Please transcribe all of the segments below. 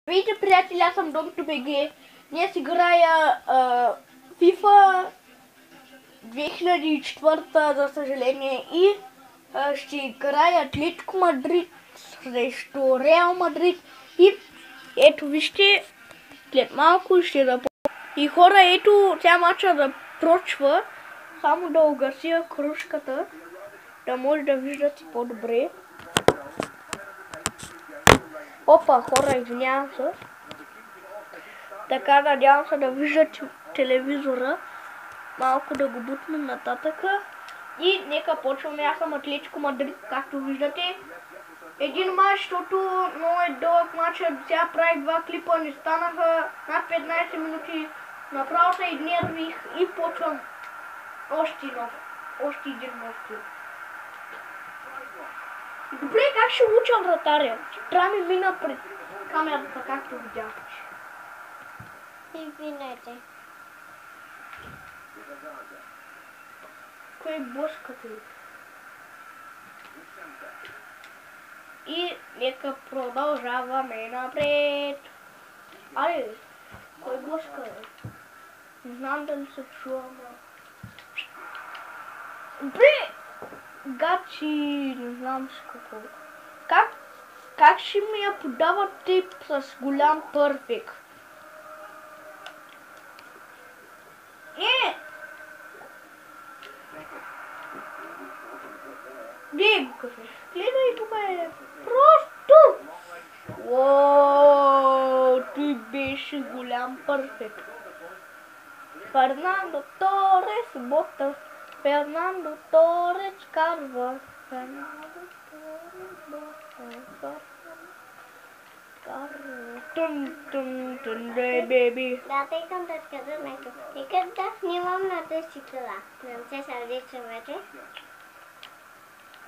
Здравейте, приятели, аз съм Домто БГ. Днес играя FIFA 2004, за съжаление, и ще играя Атлетико Мадрид срещу Реал Мадрид. И ето вижте, след малко ще започна. И хора, ето тя мача да прочва, само да угася кружката, да може да виждате по-добре. Опа, хора, извинявам се. Така, надявам се да виждате телевизора. Малко да го бутнем нататъка. И нека почваме. Аз съм Атлетико Мадрид, както виждате. Един мач, защото много е дълъг мач. Сега правих два клипа, не станаха над 15 минути. Направо се изнервих и почвам още един нов клип. Добре, как ще уча вратаря? Трябва ми мина пред камерата, както видяхте. Извинете. Кой е бошката? И нека продължаваме напред. Аре, кой е бошка? Не знам дали се чувам. Бре! Гачи, не знам с какво. Как ще ми я подава тип с голям перфект? Гледай го кафе. Гледай го бе. Просто! Уоу, ти беше голям перфект. Фернандо Торес бота. Фернандо Торес карва. Фернандо Торес бота. Тун, беби. Да, искам да кажа нещо. Нека да снимам на тази кола. Не се сърдичам вече.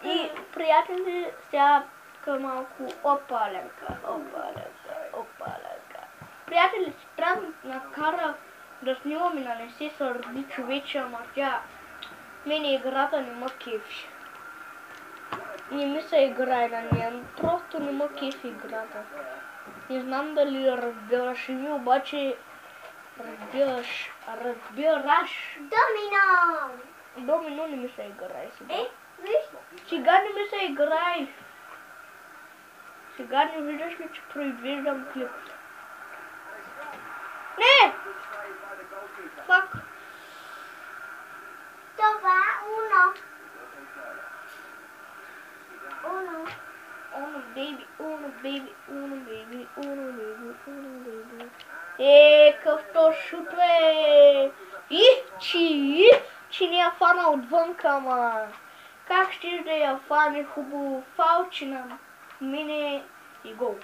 И приятели, сега към малко опаленка. Приятели, трябва да накара да снимам и да не се сърди човече, ама тя мене играта не ма кефи. Не ми се играе на нея, просто не ма кефи играта. Не знам дали разбираш и ми, обаче разбираш. Домино не ми се играе сега. Сега не ми се играе. Сега не виждаш ли, че произвеждам клип? Не! Фак! Това уно. Uno baby. Къвто шут бе! Че не я фана отвънка, ама. Как щеш да я фане хубаво фалчина? Мине и гол.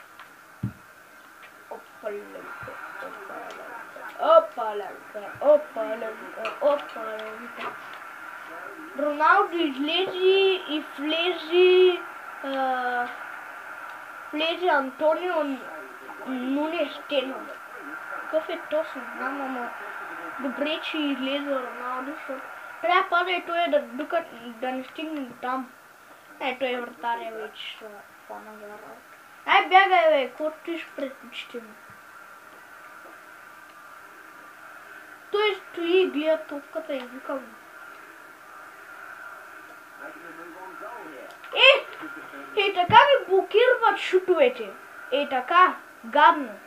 Опаленка. Роналдо излезе и влезе Антонио Нунес Тено. Какъв е точно? Знам, ама добре, че излезе Роналдо, защото трябва да пада и той да не стигне до там. Той е вратаря вече, ще фана за работа. Ай, бягай бе, какво стоиш пред очите ми? Той стои и гледа топката и викам. Така ми блокират шутовете. Така, гадно.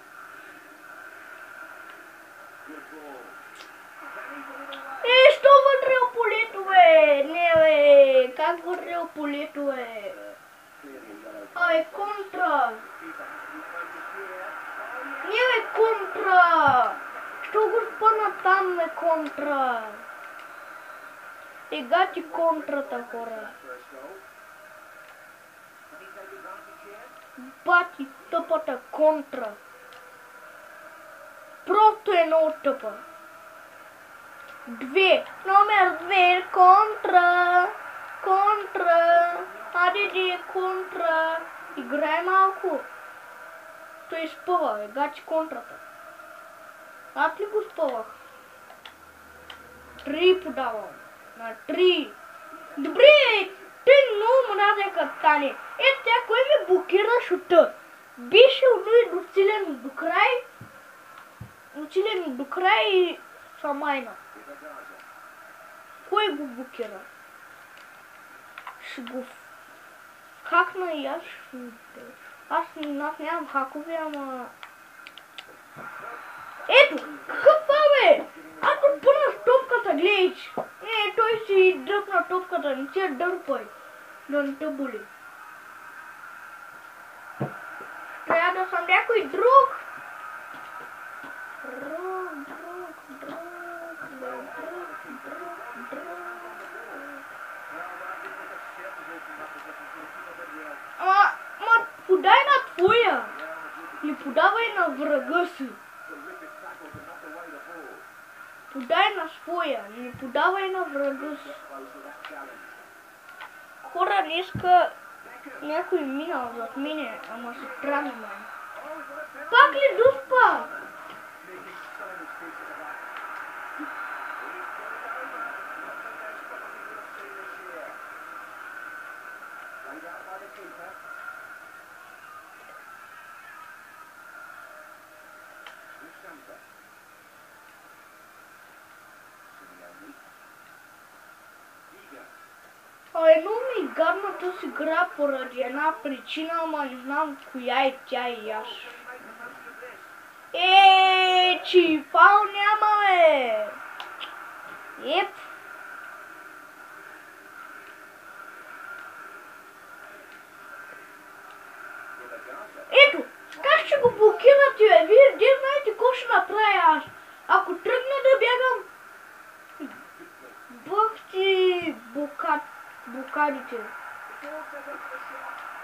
Що вътрел полето, бе? Не, бе, как вътрел полето, бе? Контра. Не, бе, контра. Що го спъна там, бе, контра? Ега ти контрата, хора. Бати тъпата контра. Просто е много тъпа. Номер 2, контра. Аде, контра. Играй малко. Той спъва, гачи контрата. Аз ли го спъвах? 3 подавам. На 3. Добре, те много мразя като стане. Тя кой ми блокира шута? Беше удоцелен до край. Училен до край и са майна. Кой го блокира? Ще го хакна и аз. Аз нямам хакове, ама... Ето! Какъв бе? Аз отпънах топката, гледаш. Той си дръпна топката, не си я дърпай. Да не те боли. Трябва да съм някой друг. Ама подай на твоя. Не подавай на врага си. Подай на своя, не подавай на врага си. Хора, днеска някой минал зад мене, ама се странно май. Пак ли дуспа? Едно ми гадната си игра поради една причина, ама не знам коя е тя и аз. Че фал няма, бе! Еп! Ето! Как ще го блокирате, бе? Вие де знаете какво ще направя аз? Ако тръгна да бягам... Бъх ти блокадите.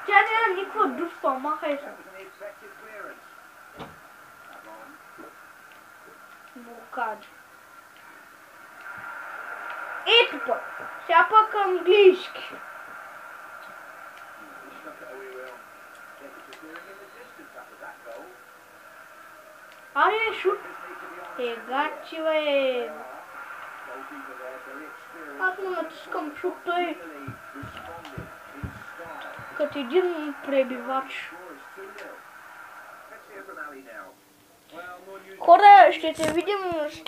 Тя няма никаква дуспа, махай се. Блокади. Ето пък. Сега пък английски. Аре, шут. Гачи, бе. Аз му натискам шут, той като един пребивач. Хора, ще се видим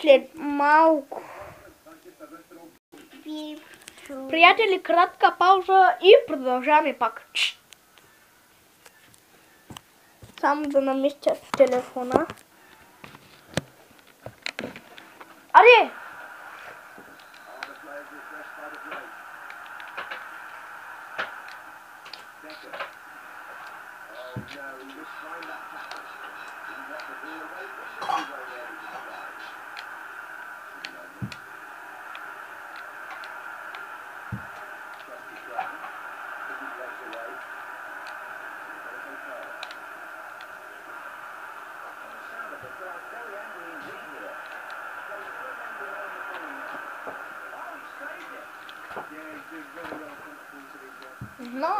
след малко. Приятели, кратка пауза и продължаваме пак. Само да наместя в телефона. Аре! No.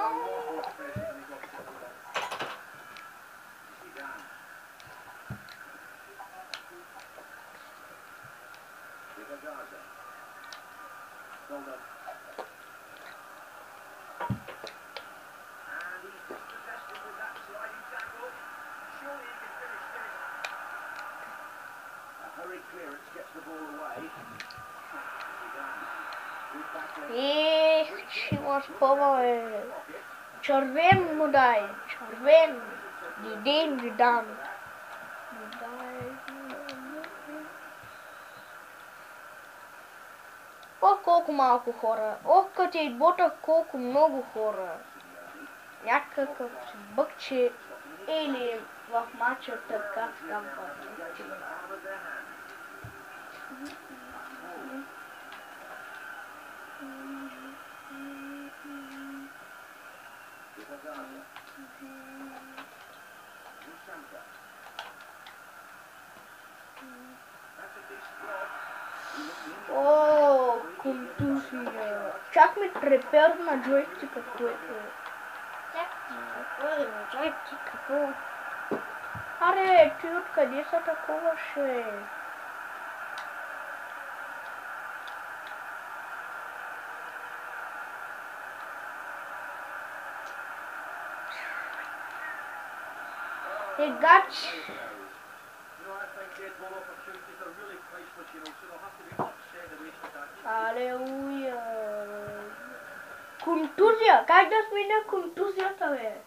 Ще му спомня. Червен му дай. Червен. Диден, дидан. Ох, колко малко хора. Ох, като изботах колко много хора. Някакъв бъкче или в матча така там пъти. О, контузия. Чак ми треперна джойстика, което е. Джойстика, какво? Аре, ти откъде са такова ще? Егач. Алелуя. Контузия. Как да сменя контузията, бе?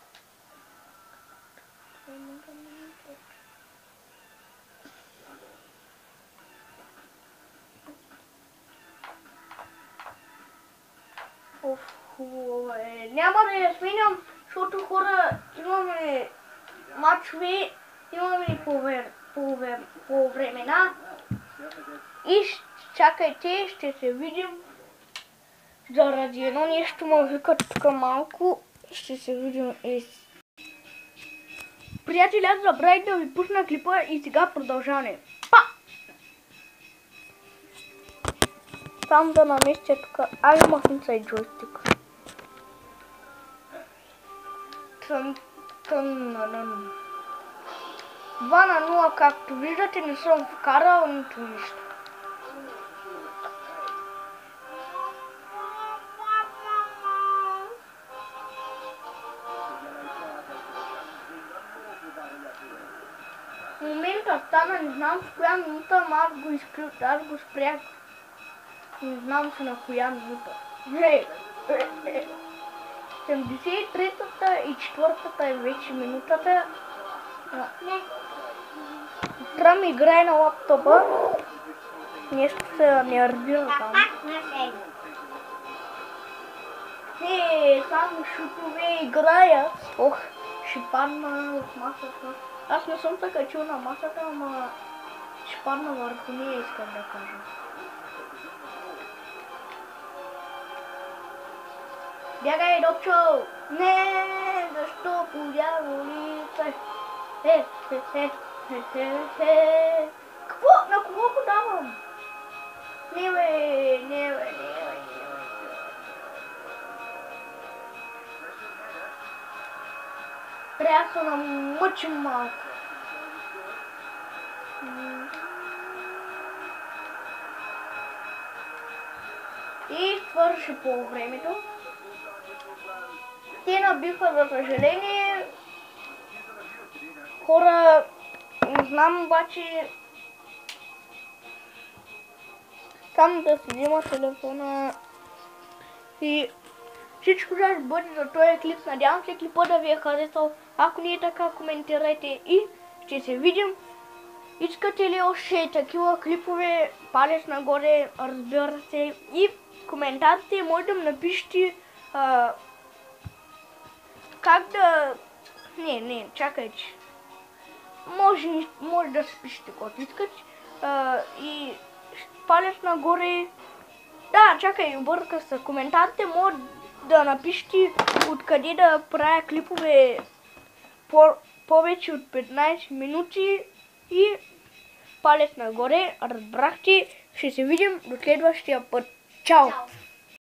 Хубаво е. Няма да я сменям, защото хора имаме мачове, имаме и по времена. И чакайте, ще се видим. Заради едно нещо ме викат тук малко. Ще се видим. Приятели, аз забравих да ви пусна клипа и сега продължаваме. Па! Само да наместя тук. Ай, махница и джойстик. 2-0, както виждате, не съм вкарал нито нищо. В момента стана, не знам в коя минута, но аз го спрях. Не знам се на коя минута. 73-та и 4-та е вече минутата. Тръм играе на лаптопа. Нещо се нервира там. Само шутове играя. Ох, ще падна от масата. Аз не съм се качил на масата, ама ще падна върху нея, искам да кажа. Бягай, Дочо! Не, защо подяволите? Какво? На кого го давам? Не бе. Трябва да се намъчим малко. И свърши по времето. Те набиха, за съжаление. Хора, не знам, обаче само да си взема телефона и всичко ще бъде за този клип. Надявам се клипа да ви е харесал. Ако не е така, коментирайте и ще се видим. Искате ли още такива клипове? Палец нагоре, разбира се. И в коментарите може да ми напишете как да... Не, чакайте. Може да си пишете каквото искате. И палец нагоре. Да, чакай, обърка се. Коментарите може да напишете откъде да правя клипове повече от 15 минути. И палец нагоре, разбрахте. Ще се видим до следващия път. Чао!